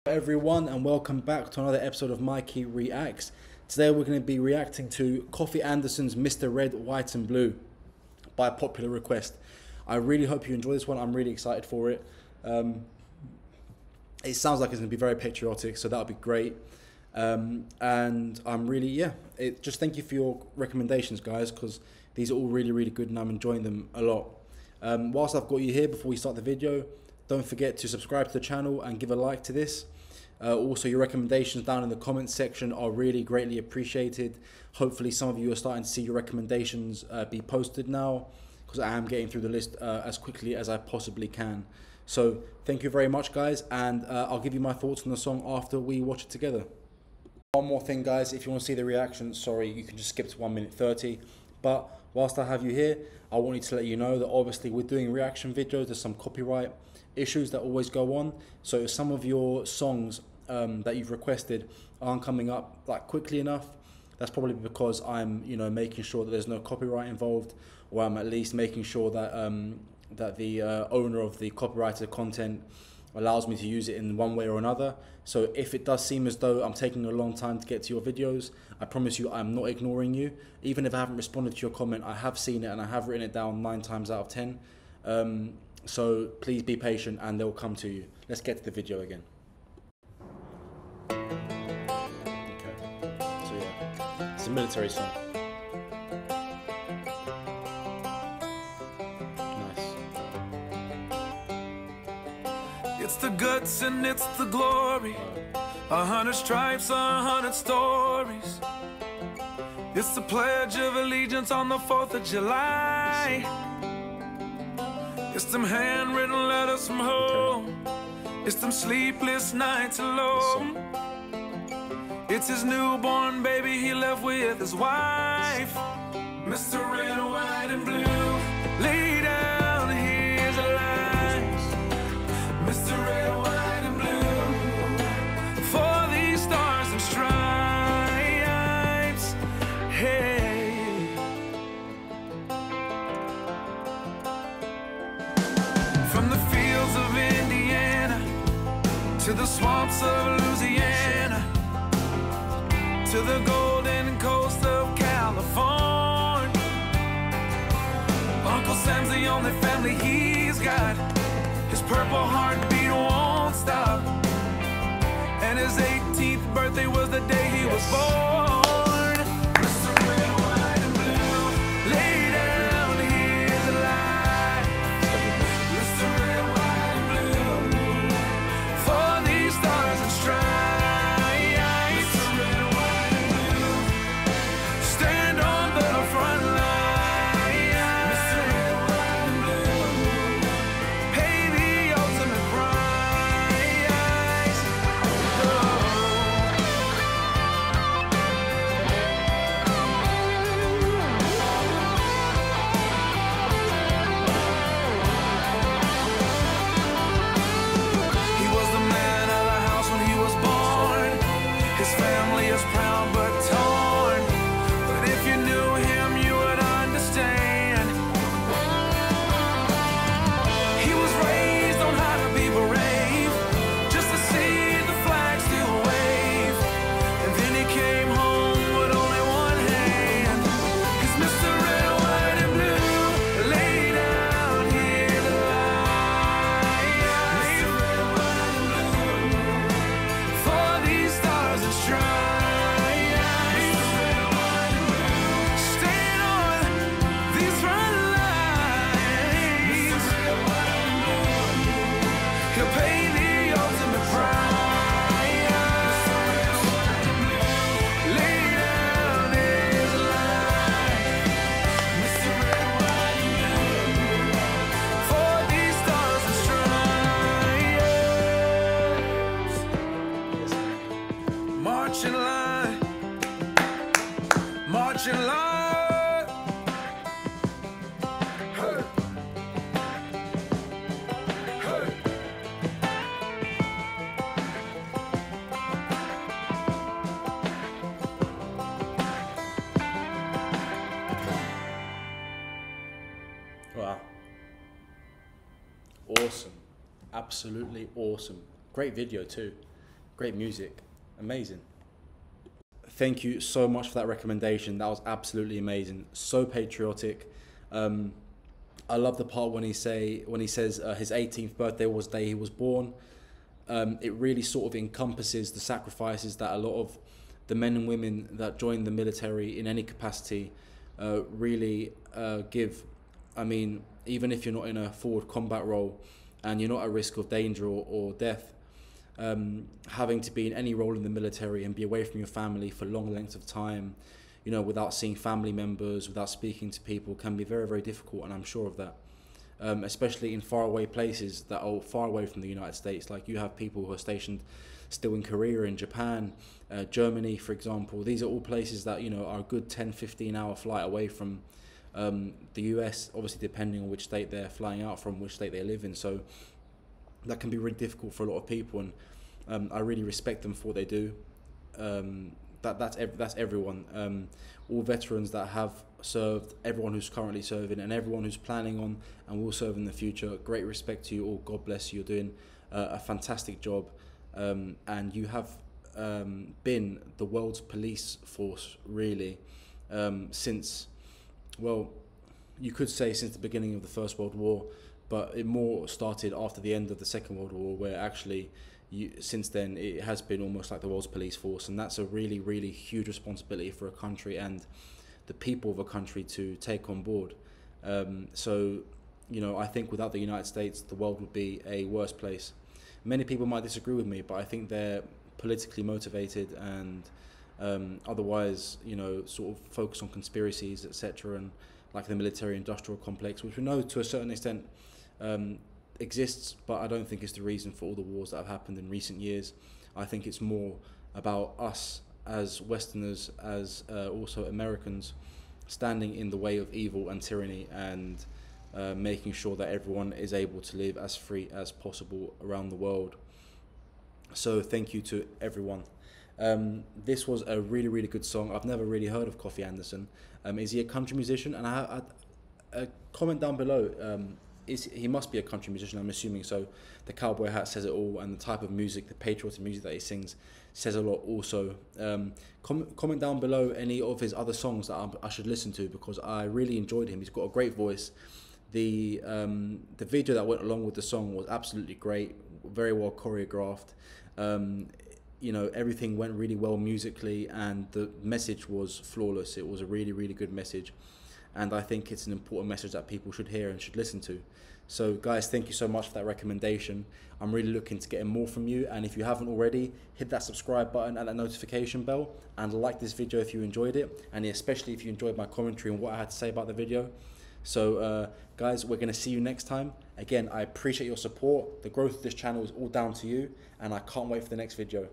Hello everyone, and welcome back to another episode of Mikey Reacts. Today we're going to be reacting to Kofi Anderson's Mr. Red, White and Blue by popular request. I really hope you enjoy this one. I'm really excited for it. It sounds like it's going to be very patriotic, so that'll be great. And I'm really, just thank you for your recommendations, guys, because these are all really good and I'm enjoying them a lot. Whilst I've got you here, before we start the video, don't forget to subscribe to the channel and give a like to this. Also, your recommendations down in the comments section are really greatly appreciated. Hopefully some of you are starting to see your recommendations be posted now, because I am getting through the list as quickly as I possibly can. So thank you very much, guys, and I'll give you my thoughts on the song after we watch it together. One more thing, guys, if you want to see the reaction, sorry, you can just skip to 1 minute 30. But whilst I have you here, I wanted to let you know that obviously we're doing reaction videos. There's some copyright issues that always go on. So if some of your songs that you've requested aren't coming up like quickly enough, that's probably because I'm making sure that there's no copyright involved, or I'm at least making sure that that the owner of the copyrighted content allows me to use it in one way or another. So if it does seem as though I'm taking a long time to get to your videos, I promise you I'm not ignoring you. Even if I haven't responded to your comment, I have seen it and I have written it down 9 times out of 10. So please be patient and they'll come to you. Let's get to the video again. Okay. So yeah, it's a military song. Nice. It's the guts and it's the glory. 100 stripes, 100 stories. It's the Pledge of Allegiance on the 4th of July. It's them handwritten letters from home. It's them sleepless nights alone. It's his newborn baby he left with his wife. Mr. Red, White and Blue, lay down his lives. Mr. Red, White and Blue, for these stars and stripes. Hey, from the fields of Indiana to the swamps of Louisiana, to the golden coast of California, Uncle Sam's the only family he's got. His purple heartbeat won't stop, and his 18th birthday was the day he was born. Mr. Red, White and Blue, lay down his life. Mr. Red, White and Blue, for these stars and stripes. Mr. Red, White and Blue, stand on the front line. Mr. Red, White and Blue, pay the ultimate price. He was the man of the house when he was born. His family is proud but torn. But if you knew him, you would understand. He was raised on how to be brave, just to see the flag still wave. And then he came home with only one hand. He's Mr. Red, White and Blue, lay down his life. Mr. Red, White and Blue, for these stars and stripes. Mr. Red, White and Blue, stand on these front lines. Mr. Red, White and Blue, he'll pay the ultimate price. Mr. Red, White and Blue, lay down his life. Mr. Red, White and Blue, for these stars and stripes. March in line, march in line. Hey. Hey. Wow. Awesome. Absolutely awesome. Great video too. great music, amazing. Thank you so much for that recommendation. That was absolutely amazing. So patriotic. I love the part when he says his 18th birthday was the day he was born. It really sort of encompasses the sacrifices that a lot of the men and women that join the military in any capacity really give. I mean, even if you're not in a forward combat role and you're not at risk of danger or death, having to be in any role in the military and be away from your family for long lengths of time, you know, without seeing family members, without speaking to people, can be very, very difficult, and I'm sure of that. Especially in faraway places that are far away from the United States. Like you have people who are stationed still in Korea, in Japan, Germany, for example. These are all places that, you know, are a good 10-15 hour flight away from the US, obviously depending on which state they're flying out from, which state they live in. So that can be really difficult for a lot of people, and I really respect them for what they do. That's everyone. All veterans that have served, everyone who's currently serving, and everyone who's planning on and will serve in the future. Great respect to you all. God bless you. You're doing a fantastic job, and you have been the world's police force, really, since, well, you could say since the beginning of the First World War, but it more started after the end of the Second World War, where actually since then it has been almost like the world's police force, and that's a really, really huge responsibility for a country and the people of a country to take on board. So, you know, I think without the United States, the world would be a worse place. Many people might disagree with me, but I think they're politically motivated and otherwise, you know, sort of focus on conspiracies, etc., and like the military-industrial complex, which we know to a certain extent exists, but I don't think it's the reason for all the wars that have happened in recent years. I think it's more about us as Westerners, as also Americans, standing in the way of evil and tyranny, and making sure that everyone is able to live as free as possible around the world. So thank you to everyone. This was a really, really good song. I've never really heard of Kofi Anderson. Is he a country musician? And I comment down below. He must be a country musician, I'm assuming so. The cowboy hat says it all, and the type of music, the patriotic music that he sings, says a lot also. Comment down below any of his other songs that I should listen to, because I really enjoyed him. He's got a great voice. The video that went along with the song was absolutely great, very well choreographed. You know, everything went really well musically, and the message was flawless. It was a really, really good message, and I think it's an important message that people should hear and should listen to. So guys, thank you so much for that recommendation. I'm really looking to getting more from you, and if you haven't already, hit that subscribe button and that notification bell, and like this video if you enjoyed it, and especially if you enjoyed my commentary and what I had to say about the video. So guys, we're going to see you next time. Again, I appreciate your support. The growth of this channel is all down to you, and I can't wait for the next video.